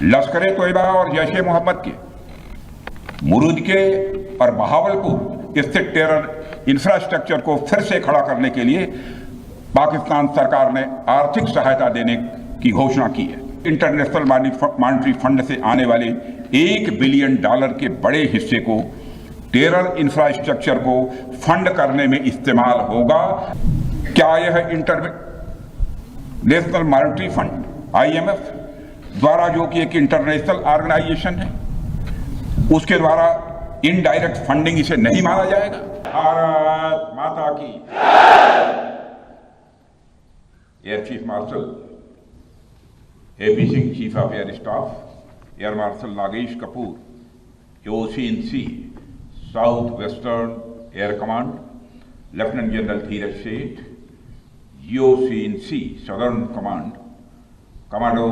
लश्कर तोयबा और जैश ए मोहम्मद के मुरूद के और बहावलपुर स्थित टेरर इंफ्रास्ट्रक्चर को फिर से खड़ा करने के लिए पाकिस्तान सरकार ने आर्थिक सहायता देने की घोषणा की है। इंटरनेशनल मॉनेटरी फंड से आने वाले $1 बिलियन के बड़े हिस्से को टेरर इंफ्रास्ट्रक्चर को फंड करने में इस्तेमाल होगा। क्या यह इंटरनेशनल मॉनेटरी फंड IMF द्वारा, जो कि एक इंटरनेशनल ऑर्गेनाइजेशन है, उसके द्वारा इनडायरेक्ट फंडिंग इसे नहीं माना जाएगा? भारत माता की। Air chief marshal AP Singh, chief of air staff, air marshal Nagesh Kapoor, OC&C south western air command, lieutenant general Dheeraj Seth, GOC&C southern command, commando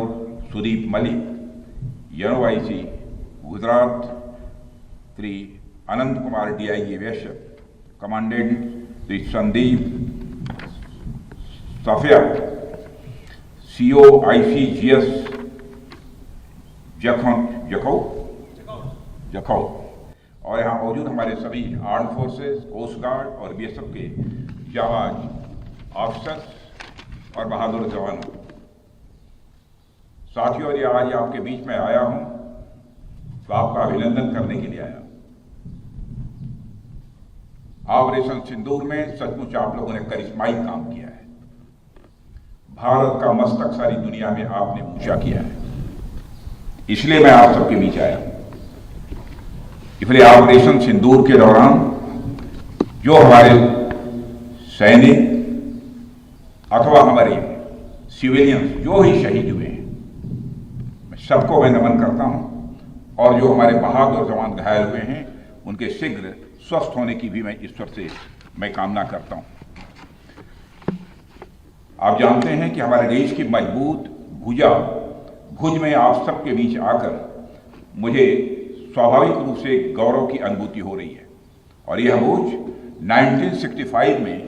Sudeep Malik, NOIC Gujarat, Shri Anant Kumar DIG Vaishya, commandant Shri Sandeep Safiya, COICGS Jakhau, और यहाँ मौजूद हमारे सभी आर्म फोर्सेस, कोस्ट गार्ड और BSF के जाबाज ऑफिसर्स और बहादुर जवानों। साथियों, ये आज आपके बीच में आया हूं तो आपका अभिनंदन करने के लिए आया। ऑपरेशन सिंदूर में सचमुच आप लोगों ने करिश्माई काम किया है। भारत का मस्तक सारी दुनिया में आपने ऊंचा किया है, इसलिए मैं आप सबके बीच आया। इसलिए ऑपरेशन सिंदूर के दौरान जो हमारे सैनिक अथवा हमारे सिविलियंस जो ही शहीद हुए हैं, सबको मैं नमन करता हूं, और जो हमारे बहादुर जवान घायल हुए हैं उनके शीघ्र स्वस्थ होने की भी मैं ईश्वर से कामना करता हूं। आप जानते हैं कि हमारे देश की मजबूत भुजा भुज में आप सबके बीच आकर मुझे स्वाभाविक रूप से गौरव की अनुभूति हो रही है, और यह भुज 1965 में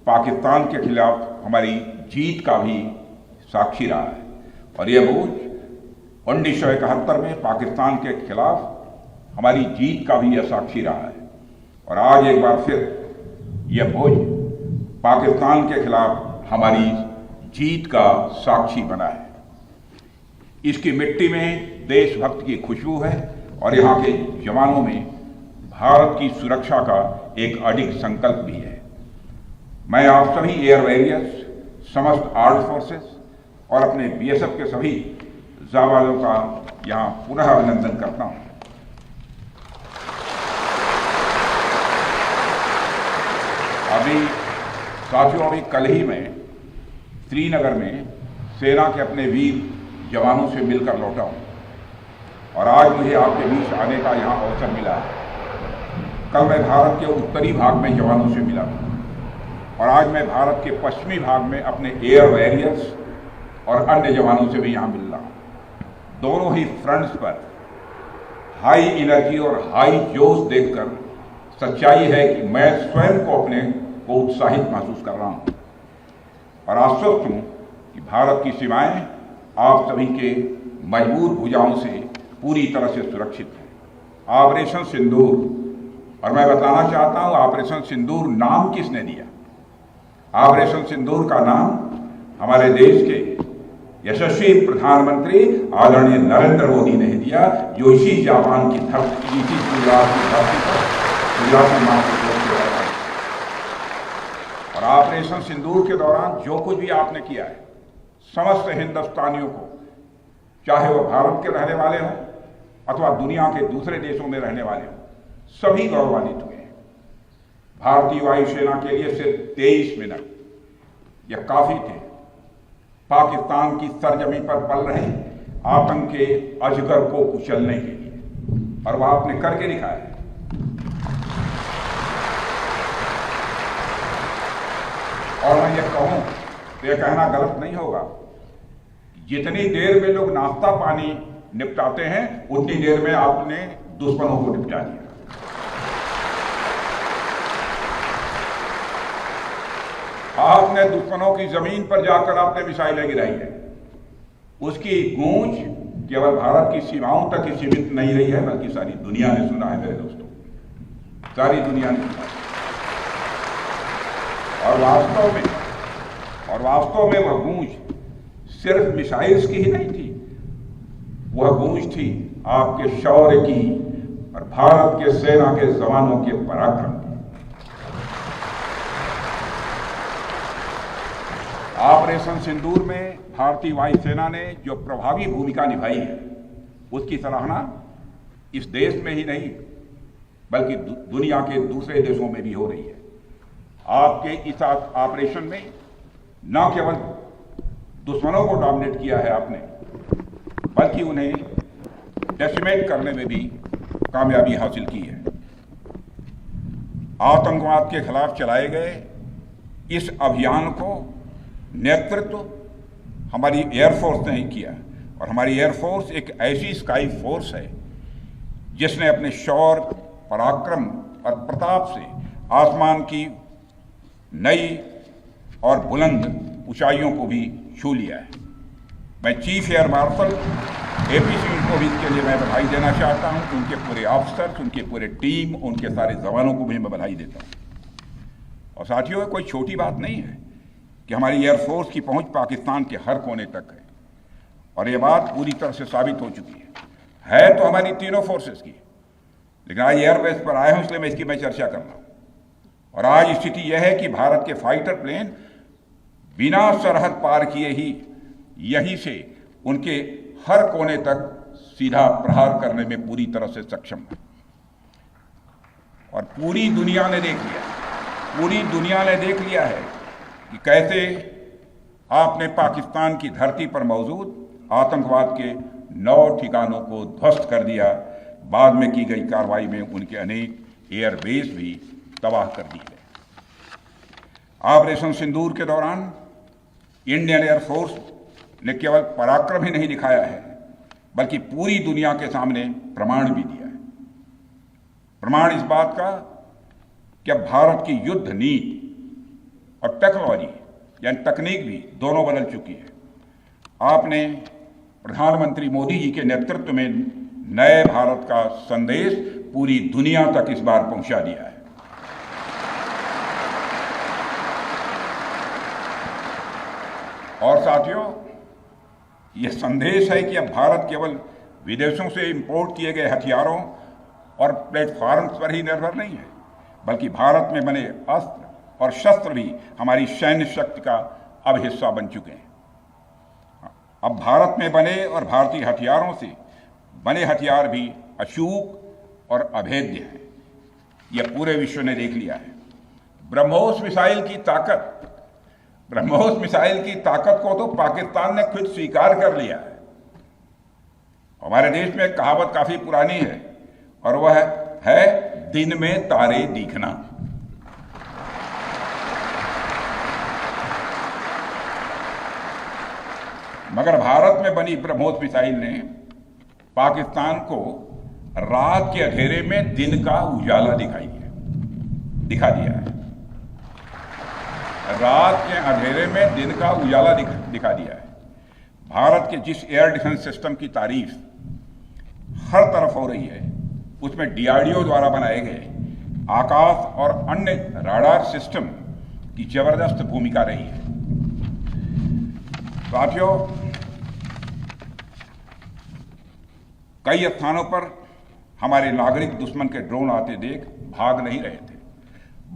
पाकिस्तान के खिलाफ हमारी जीत का भी साक्षी रहा है, और यह भुज 1971 में पाकिस्तान के खिलाफ हमारी जीत का भी यह साक्षी रहा है, और आज एक बार फिर यह भुज पाकिस्तान के खिलाफ हमारी जीत का साक्षी बना है। इसकी मिट्टी में देशभक्त की खुशबू है, और यहाँ के जवानों में भारत की सुरक्षा का एक अडिग संकल्प भी है। मैं आप सभी एयर वॉरियर्स, समस्त आर्म्ड फोर्सेस और अपने BSF के सभी जाबाजों का यहाँ पुनः अभिनंदन करता हूँ। साथियों, अभी कल ही मैं श्रीनगर में सेना के अपने वीर जवानों से मिलकर लौटा हूँ, और आज मुझे आपके बीच आने का यहाँ अवसर मिला है। कल मैं भारत के उत्तरी भाग में जवानों से मिला हूँ, और आज मैं भारत के पश्चिमी भाग में अपने एयर वॉरियर्स और अन्य जवानों से भी यहाँ मिल रहा हूँ। दोनों ही फ्रंट्स पर हाई एनर्जी और हाई जोश देखकर सच्चाई है कि मैं स्वयं को अपने को उत्साहित महसूस कर रहा हूँ, और आश्वस्त हूँ कि भारत की सीमाएं आप सभी के मजबूत भुजाओं से पूरी तरह से सुरक्षित है। ऑपरेशन सिंदूर, और मैं बताना चाहता हूं ऑपरेशन सिंदूर नाम किसने दिया? ऑपरेशन सिंदूर का नाम हमारे देश के यशस्वी प्रधानमंत्री आदरणीय नरेंद्र मोदी ने दिया, जो इसी जापान की धरती, इसी गुजरात की धरती पर गुजराती मां को और ऑपरेशन सिंदूर के दौरान जो कुछ भी आपने किया है, समस्त हिंदुस्तानियों को, चाहे वो भारत के रहने वाले हों अथवा दुनिया के दूसरे देशों में रहने वाले हों, सभी गौरवान्वित हुए हैं। भारतीय वायुसेना के लिए सिर्फ 23 मिनट यह काफी थे पाकिस्तान की सरजमी पर पल रहे आतंक के अजगर को कुचलने के लिए, और वह आपने करके दिखाया है। और मैं ये कहूं तो यह कहना गलत नहीं होगा, जितनी देर में लोग नाश्ता पानी निपटाते हैं उतनी देर में आपने दुश्मनों को निपटा दिया। आपने दुश्मनों की जमीन पर जाकर आपने मिसाइलें गिराई है, उसकी गूंज केवल भारत की सीमाओं तक ही सीमित नहीं रही है, बल्कि सारी दुनिया ने सुना है मेरे दोस्तों, सारी दुनिया ने सुना। और वास्तव में वह गूंज सिर्फ मिसाइल्स की ही नहीं थी, वह गूंज थी आपके शौर्य की और भारत के सेना के जवानों के पराक्रम की। ऑपरेशन सिंदूर में भारतीय वायुसेना ने जो प्रभावी भूमिका निभाई है, उसकी सराहना इस देश में ही नहीं बल्कि दुनिया के दूसरे देशों में भी हो रही है। आपके इस ऑपरेशन में न केवल दुश्मनों को डोमिनेट किया है आपने, बल्कि उन्हें डेसिमेट करने में भी कामयाबी हासिल की है। आतंकवाद के खिलाफ चलाए गए इस अभियान को नेतृत्व हमारी एयरफोर्स ने ही किया, और हमारी एयरफोर्स एक ऐसी स्काई फोर्स है जिसने अपने शौर्य, पराक्रम और प्रताप से आसमान की नई और बुलंद ऊंचाइयों को भी छू लिया है। मैं chief air marshal AP Singh को भी इसके लिए मैं बधाई देना चाहता हूं, उनके पूरे ऑफिसर्स, उनके पूरे टीम, उनके सारे जवानों को भी मैं बधाई देता हूं। और साथियों, कोई छोटी बात नहीं है कि हमारी एयरफोर्स की पहुंच पाकिस्तान के हर कोने तक है, और यह बात पूरी तरह से साबित हो चुकी है तो हमारी तीनों फोर्सेस की, लेकिन आज एयरबेस पर आए हूं इसलिए मैं इसकी चर्चा कर रहा हूं। और आज स्थिति यह है कि भारत के फाइटर प्लेन बिना सरहद पार किए ही यहीं से उनके हर कोने तक सीधा प्रहार करने में पूरी तरह से सक्षम है। और पूरी दुनिया ने देख लिया है कि कैसे आपने पाकिस्तान की धरती पर मौजूद आतंकवाद के 9 ठिकानों को ध्वस्त कर दिया। बाद में की गई कार्रवाई में उनके अनेक एयरबेस भी तबाह कर दिए गए। ऑपरेशन सिंदूर के दौरान इंडियन एयरफोर्स ने केवल पराक्रम ही नहीं दिखाया है, बल्कि पूरी दुनिया के सामने प्रमाण भी दिया है। प्रमाण इस बात का कि अब भारत की युद्ध नीति और टेक्नोलॉजी यानी तकनीक भी दोनों बदल चुकी है। आपने प्रधानमंत्री मोदी जी के नेतृत्व में नए भारत का संदेश पूरी दुनिया तक इस बार पहुंचा दिया है। और साथियों, यह संदेश है कि अब भारत केवल विदेशों से इंपोर्ट किए गए हथियारों और प्लेटफॉर्म्स पर ही निर्भर नहीं है, बल्कि भारत में बने अस्त्र और शस्त्र भी हमारी सैन्य शक्ति का अब हिस्सा बन चुके हैं। अब भारत में बने और भारतीय हथियारों से बने हथियार भी अचूक और अभेद्य हैं। यह पूरे विश्व ने देख लिया है। ब्रह्मोस मिसाइल की ताकत को तो पाकिस्तान ने खुद स्वीकार कर लिया है। हमारे देश में एक कहावत काफी पुरानी है और वह है दिन में तारे दिखना। मगर भारत में बनी ब्रह्मोस मिसाइल ने पाकिस्तान को रात के अंधेरे में दिन का उजाला दिखा दिया है। रात के अंधेरे में दिन का उजाला दिखा दिया है। भारत के जिस एयर डिफेंस सिस्टम की तारीफ हर तरफ हो रही है, उसमें डीआरडीओ द्वारा बनाए गए आकाश और अन्य राडार सिस्टम की जबरदस्त भूमिका रही है। साथियों, कई स्थानों पर हमारे नागरिक दुश्मन के ड्रोन आते देख भाग नहीं रहे थे,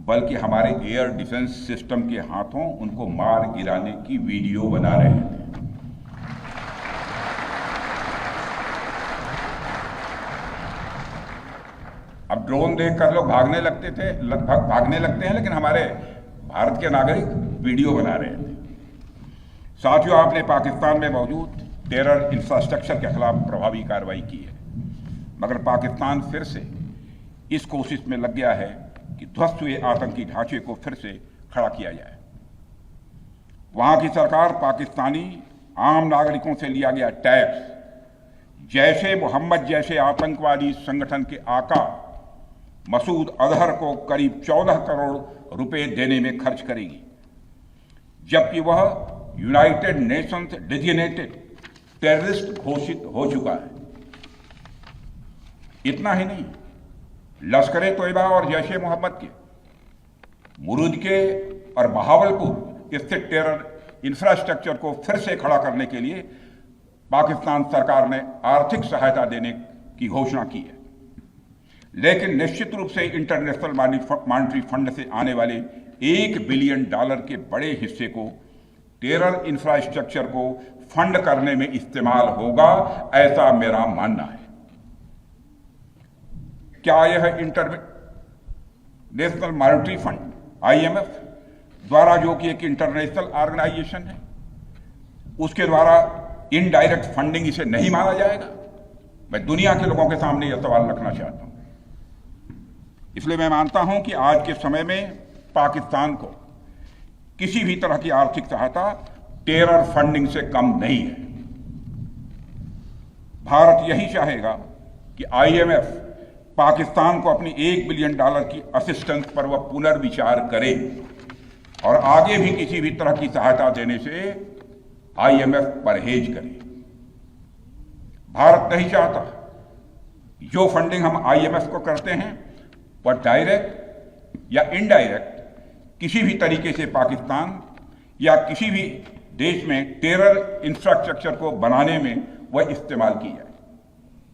बल्कि हमारे एयर डिफेंस सिस्टम के हाथों उनको मार गिराने की वीडियो बना रहे थे। अब ड्रोन देखकर लोग भागने लगते हैं, लेकिन हमारे भारत के नागरिक वीडियो बना रहे थे। साथियों, आपने पाकिस्तान में मौजूद टेरर इंफ्रास्ट्रक्चर के खिलाफ प्रभावी कार्रवाई की है, मगर पाकिस्तान फिर से इस कोशिश में लग गया है कि ध्वस्त हुए आतंकी ढांचे को फिर से खड़ा किया जाए। वहां की सरकार पाकिस्तानी आम नागरिकों से लिया गया टैक्स जैशे मोहम्मद जैसे आतंकवादी संगठन के आका मसूद अजहर को करीब 14 करोड़ रुपए देने में खर्च करेगी, जबकि वह यूनाइटेड नेशंस डेजिग्नेटेड टेररिस्ट घोषित हो चुका है। इतना ही नहीं, लश्कर-ए-तोयबा और जैश-ए-मोहम्मद के मुरूद के और बहावलपुर स्थित टेरर इंफ्रास्ट्रक्चर को फिर से खड़ा करने के लिए पाकिस्तान सरकार ने आर्थिक सहायता देने की घोषणा की है। लेकिन निश्चित रूप से इंटरनेशनल मॉनेटरी फंड से आने वाले $1 बिलियन के बड़े हिस्से को टेरर इंफ्रास्ट्रक्चर को फंड करने में इस्तेमाल होगा, ऐसा मेरा मानना है। क्या यह इंटरनेशनल मॉनेटरी फंड IMF द्वारा, जो कि एक इंटरनेशनल ऑर्गेनाइजेशन है, उसके द्वारा इनडायरेक्ट फंडिंग इसे नहीं माना जाएगा? मैं दुनिया के लोगों के सामने यह सवाल रखना चाहता हूं। इसलिए मैं मानता हूं कि आज के समय में पाकिस्तान को किसी भी तरह की आर्थिक सहायता टेरर फंडिंग से कम नहीं है। भारत यही चाहेगा कि IMF पाकिस्तान को अपनी $1 बिलियन की असिस्टेंस पर वह पुनर्विचार करे और आगे भी किसी भी तरह की सहायता देने से IMF परहेज करे। भारत नहीं चाहता जो फंडिंग हम IMF को करते हैं वह डायरेक्ट या इनडायरेक्ट किसी भी तरीके से पाकिस्तान या किसी भी देश में टेरर इंफ्रास्ट्रक्चर को बनाने में वह इस्तेमाल की जाए।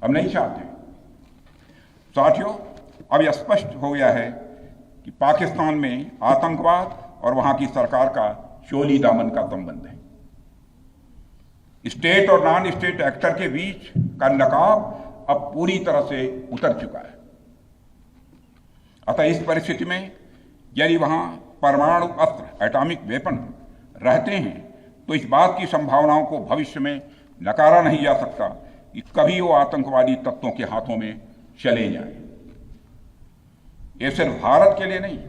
हम नहीं चाहते। साथियों, अब यह स्पष्ट हो गया है कि पाकिस्तान में आतंकवाद और वहां की सरकार का चोली दामन का संबंध है। स्टेट और नॉन स्टेट एक्टर के बीच का नकाब अब पूरी तरह से उतर चुका है। अतः इस परिस्थिति में यदि वहां परमाणु अस्त्र, एटॉमिक वेपन रहते हैं तो इस बात की संभावनाओं को भविष्य में नकारा नहीं जा सकता कि कभी वो आतंकवादी तत्वों के हाथों में चले जाएं। ये सिर्फ भारत के लिए नहीं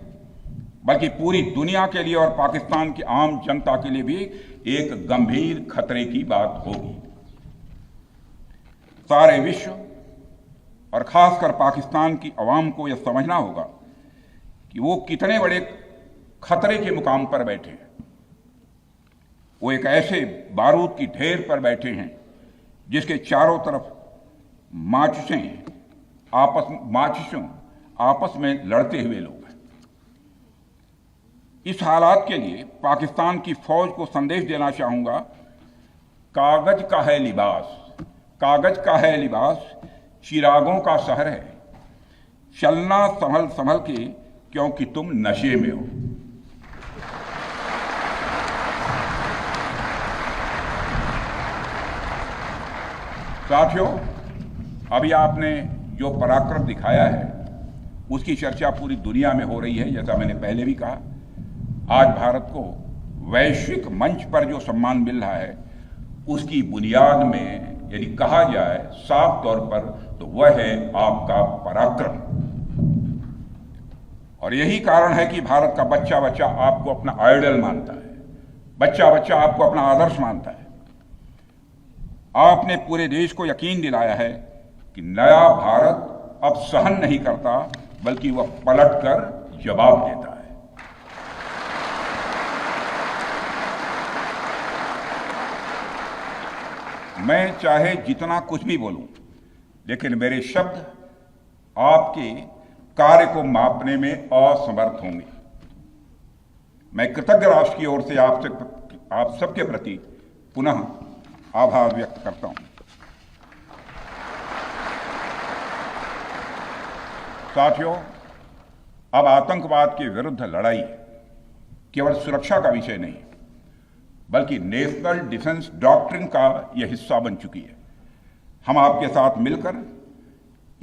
बल्कि पूरी दुनिया के लिए और पाकिस्तान की आम जनता के लिए भी एक गंभीर खतरे की बात होगी। सारे विश्व और खासकर पाकिस्तान की आवाम को यह समझना होगा कि वो कितने बड़े खतरे के मुकाम पर बैठे हैं। वो एक ऐसे बारूद की ढेर पर बैठे हैं जिसके चारों तरफ माचिसों आपस में लड़ते हुए लोग हैं। इस हालात के लिए पाकिस्तान की फौज को संदेश देना चाहूंगा, कागज का है लिबास, चिरागों का शहर है, चलना संभल संभल के क्योंकि तुम नशे में हो। साथियों, अभी आपने जो पराक्रम दिखाया है उसकी चर्चा पूरी दुनिया में हो रही है। जैसा मैंने पहले भी कहा, आज भारत को वैश्विक मंच पर जो सम्मान मिल रहा है उसकी बुनियाद में यदि कहा जाए साफ तौर पर तो वह है आपका पराक्रम। और यही कारण है कि भारत का बच्चा बच्चा आपको अपना आइडल मानता है, बच्चा बच्चा आपको अपना आदर्श मानता है। आपने पूरे देश को यकीन दिलाया है कि नया भारत अब सहन नहीं करता बल्कि वह पलटकर जवाब देता है। मैं चाहे जितना कुछ भी बोलूं, लेकिन मेरे शब्द आपके कार्य को मापने में असमर्थ होंगे। मैं कृतज्ञ राष्ट्र की ओर से आप सबके प्रति पुनः आभार व्यक्त करता हूं। साथियों, अब आतंकवाद के विरुद्ध लड़ाई केवल सुरक्षा का विषय नहीं बल्कि नेशनल डिफेंस डॉक्ट्रिन का यह हिस्सा बन चुकी है। हम आपके साथ मिलकर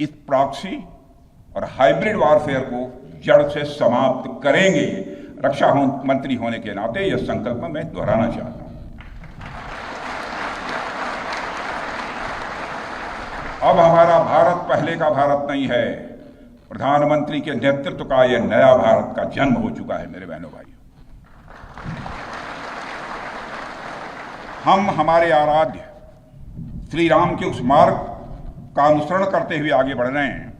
इस प्रॉक्सी और हाइब्रिड वॉरफेयर को जड़ से समाप्त करेंगे। रक्षा मंत्री होने के नाते यह संकल्प मैं दोहराना चाहता हूं। अब हमारा भारत पहले का भारत नहीं है। प्रधानमंत्री के नेतृत्व का यह नया भारत का जन्म हो चुका है। मेरे बहनों भाइयों, हम हमारे आराध्य श्री राम के उस मार्ग का अनुसरण करते हुए आगे बढ़ रहे हैं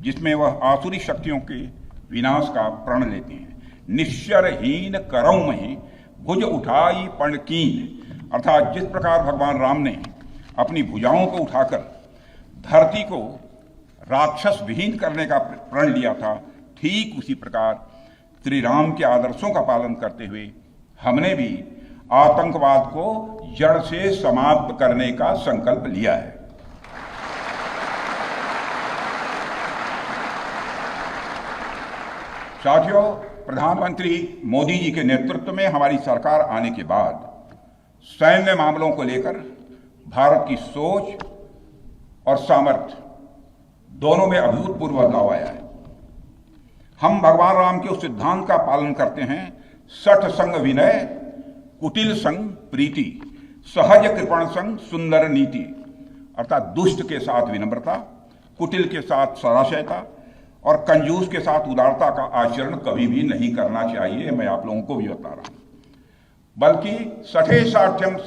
जिसमें वह आसुरी शक्तियों के विनाश का प्रण लेते हैं। निश्चरहीन करौं में भुज उठाई पण कीन, अर्थात जिस प्रकार भगवान राम ने अपनी भुजाओं को उठाकर धरती को राक्षस विहीन करने का प्रण लिया था, ठीक उसी प्रकार श्री राम के आदर्शों का पालन करते हुए हमने भी आतंकवाद को जड़ से समाप्त करने का संकल्प लिया है। साथियों, प्रधानमंत्री मोदी जी के नेतृत्व में हमारी सरकार आने के बाद सैन्य मामलों को लेकर भारत की सोच और सामर्थ्य दोनों में अभूतपूर्व बदलाव आया है। हम भगवान राम के उस सिद्धांत का पालन करते हैं, सठ संग विनय, कुटिल संग प्रीति, सहज कृपण संग सुंदर नीति, अर्थात दुष्ट के साथ विनम्रता, कुटिल के साथ सदाशयता और कंजूस के साथ उदारता का आचरण कभी भी नहीं करना चाहिए। मैं आप लोगों को भी बता रहा हूं, बल्कि सठे साठ्यम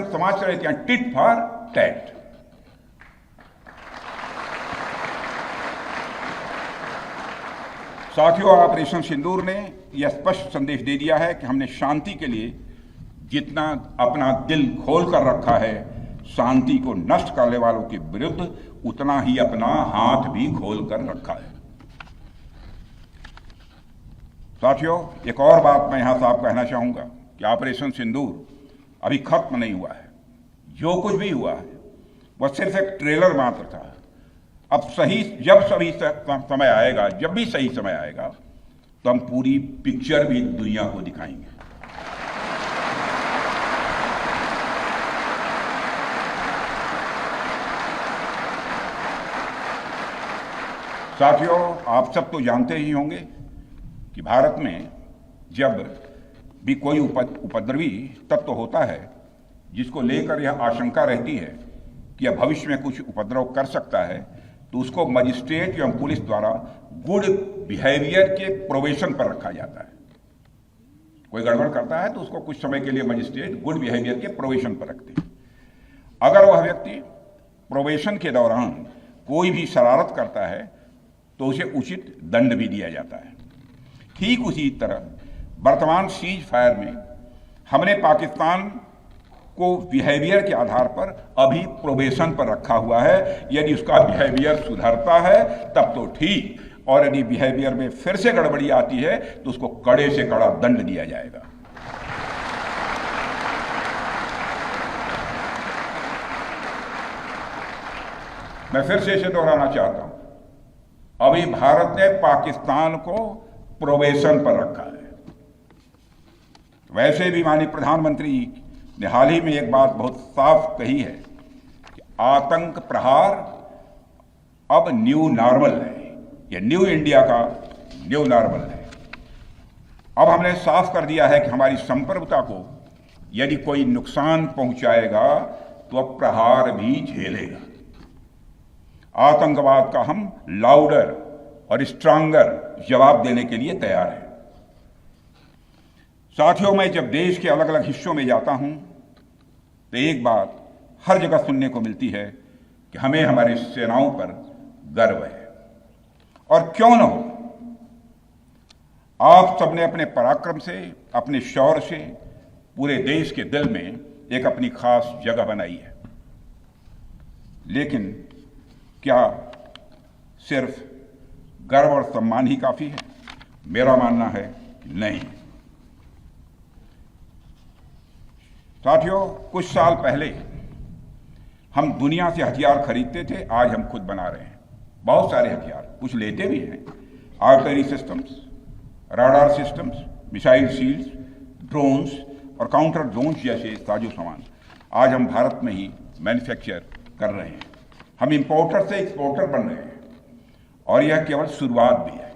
समाचरित या टिट फॉर टैट। साथियों, ऑपरेशन सिंदूर ने यह स्पष्ट संदेश दे दिया है कि हमने शांति के लिए जितना अपना दिल खोल कर रखा है, शांति को नष्ट करने वालों के विरुद्ध उतना ही अपना हाथ भी खोल कर रखा है। साथियों, एक और बात मैं यहां साफ कहना चाहूंगा कि ऑपरेशन सिंदूर अभी खत्म नहीं हुआ है। जो कुछ भी हुआ है वह सिर्फ एक ट्रेलर मात्र था। अब समय आएगा, जब भी सही समय आएगा, तो हम पूरी पिक्चर भी दुनिया को दिखाएंगे। साथियों, आप सब तो जानते ही होंगे कि भारत में जब भी कोई उपद्रवी तत्व होता है जिसको लेकर यह आशंका रहती है कि यह भविष्य में कुछ उपद्रव कर सकता है, तो उसको मजिस्ट्रेट एवं पुलिस द्वारा गुड बिहेवियर के प्रोबेशन पर रखा जाता है। कोई गड़बड़ करता है तो उसको कुछ समय के लिए मजिस्ट्रेट गुड बिहेवियर के प्रोबेशन पर रखते हैं। अगर वह व्यक्ति प्रोबेशन के दौरान कोई भी शरारत करता है तो उसे उचित दंड भी दिया जाता है। ठीक उसी तरह वर्तमान सीज फायर में हमने पाकिस्तान को बिहेवियर के आधार पर अभी प्रोबेशन पर रखा हुआ है। यदि उसका बिहेवियर सुधरता है तब तो ठीक, और यदि बिहेवियर में फिर से गड़बड़ी आती है तो उसको कड़े से कड़ा दंड दिया जाएगा। मैं फिर से इसे दोहराना चाहता हूं, अभी भारत ने पाकिस्तान को प्रोबेशन पर रखा है। वैसे भी माननीय प्रधानमंत्री ने हाल ही में एक बात बहुत साफ कही है कि आतंक प्रहार अब न्यू नॉर्मल है, यह न्यू इंडिया का न्यू नॉर्मल है। अब हमने साफ कर दिया है कि हमारी संप्रभुता को यदि कोई नुकसान पहुंचाएगा तो अब प्रहार भी झेलेगा। आतंकवाद का हम लाउडर और स्ट्रांगर जवाब देने के लिए तैयार हैं। साथियों, मैं जब देश के अलग अलग हिस्सों में जाता हूं तो एक बात हर जगह सुनने को मिलती है कि हमें हमारी सेनाओं पर गर्व है, और क्यों न हो। आप सबने अपने पराक्रम से, अपने शौर्य से पूरे देश के दिल में एक अपनी खास जगह बनाई है। लेकिन क्या सिर्फ गर्व और सम्मान ही काफी है? मेरा मानना है कि नहीं। साथियों, कुछ साल पहले हम दुनिया से हथियार खरीदते थे, आज हम खुद बना रहे हैं बहुत सारे हथियार। कुछ लेते भी हैं, artillery systems, radar systems, missile shields, drones और काउंटर ड्रोन्स जैसे साजो सामान आज हम भारत में ही मैन्युफैक्चर कर रहे हैं। हम इंपोर्टर से एक्सपोर्टर बन रहे हैं, और यह केवल शुरुआत भी है,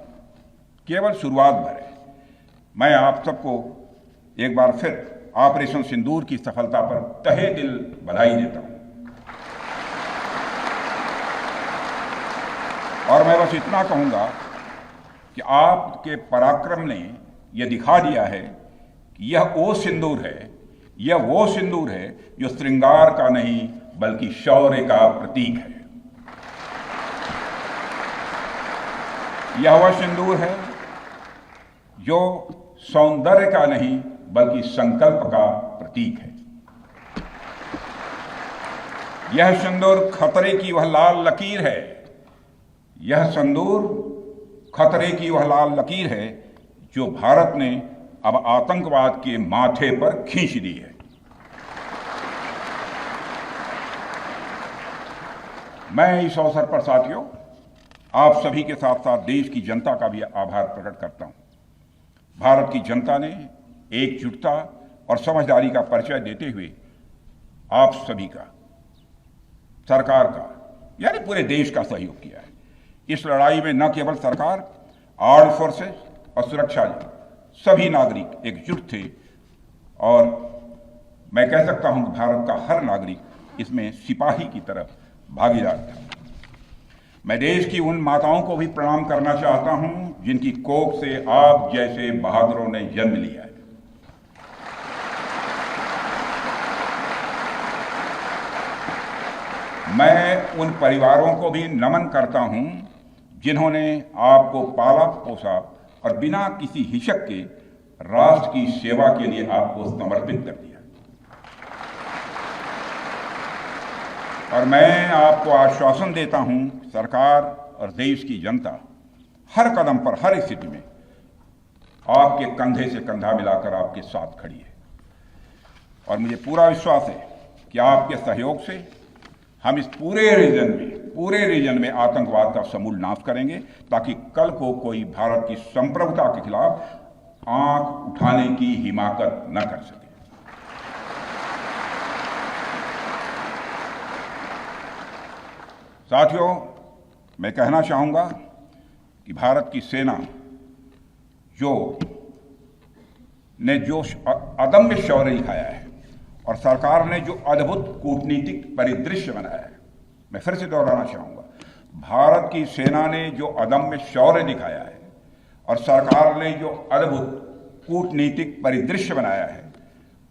केवल शुरुआत भर है। मैं आप सबको एक बार फिर ऑपरेशन सिंदूर की सफलता पर तहे दिल बधाई देता हूं, और मैं बस इतना कहूंगा कि आपके पराक्रम ने यह दिखा दिया है कि यह वो सिंदूर है, यह वो सिंदूर है जो श्रृंगार का नहीं बल्कि शौर्य का प्रतीक है। यह वह सिंदूर है जो सौंदर्य का नहीं बल्कि संकल्प का प्रतीक है। यह सिंदूर खतरे की वह लाल लकीर है, यह सिंदूर खतरे की वह लाल लकीर है जो भारत ने अब आतंकवाद के माथे पर खींच दी है। मैं इस अवसर पर साथियों आप सभी के साथ साथ देश की जनता का भी आभार प्रकट करता हूं। भारत की जनता ने एकजुटता और समझदारी का परिचय देते हुए आप सभी का, सरकार का, यानी पूरे देश का सहयोग किया है। इस लड़ाई में न केवल सरकार, आर्म्ड फोर्सेस और सुरक्षा बल, सभी नागरिक एकजुट थे और मैं कह सकता हूं कि भारत का हर नागरिक इसमें सिपाही की तरह भागीदार था। मैं देश की उन माताओं को भी प्रणाम करना चाहता हूं जिनकी कोख से आप जैसे बहादुरों ने जन्म लिया है। मैं उन परिवारों को भी नमन करता हूं जिन्होंने आपको पाला पोसा और बिना किसी हिचक के राष्ट्र की सेवा के लिए आपको समर्पित कर दिया। और मैं आपको आश्वासन देता हूं, सरकार और देश की जनता हर कदम पर, हर स्थिति में आपके कंधे से कंधा मिलाकर आपके साथ खड़ी है। और मुझे पूरा विश्वास है कि आपके सहयोग से हम इस पूरे रीजन में आतंकवाद का समूल नाश करेंगे, ताकि कल को कोई भारत की संप्रभुता के खिलाफ आंख उठाने की हिमाकत न कर सके। साथियों, मैं कहना चाहूंगा कि भारत की सेना जो अदम्य शौर्य दिखाया है और सरकार ने जो अद्भुत कूटनीतिक परिदृश्य बनाया है, मैं फिर से दोहराना चाहूंगा, भारत की सेना ने जो अदम्य शौर्य दिखाया है और सरकार ने जो अद्भुत कूटनीतिक परिदृश्य बनाया है,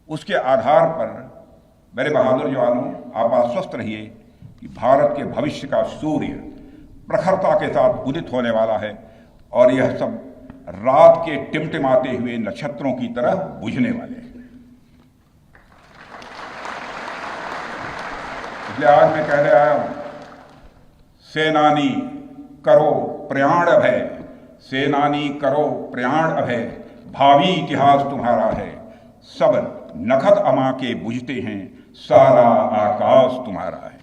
उसके आधार पर मेरे बहादुर जवानों, आप आश्वस्त रहिए कि भारत के भविष्य का सूर्य प्रखरता के साथ उदित होने वाला है और यह सब रात के टिमटिमाते हुए नक्षत्रों की तरह बुझने वाले हैं। इसलिए आज मैं कहने आया हूं, सेनानी करो प्रयाण अभय, सेनानी करो प्रयाण अभय, भावी इतिहास तुम्हारा है, सब नखत अमा के बुझते हैं, सारा आकाश तुम्हारा है।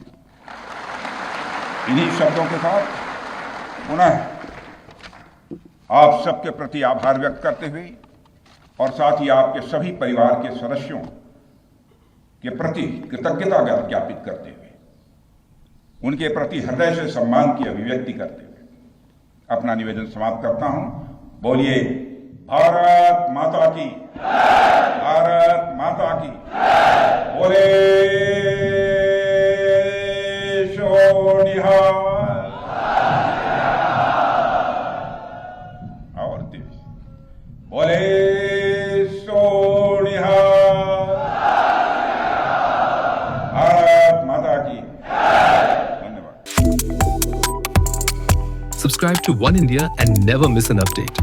इन्हीं शब्दों के साथ पुनः आप सबके प्रति आभार व्यक्त करते हुए और साथ ही आपके सभी परिवार के सदस्यों के प्रति कृतज्ञता ज्ञापित करते हुए, उनके प्रति हृदय से सम्मान की अभिव्यक्ति करते हुए अपना निवेदन समाप्त करता हूं। बोलिए भारत माता की, भारत माता की, बोले और तेज बोले सोनिहार। भारत माता की। धन्यवाद। Subscribe to One India and never miss an update.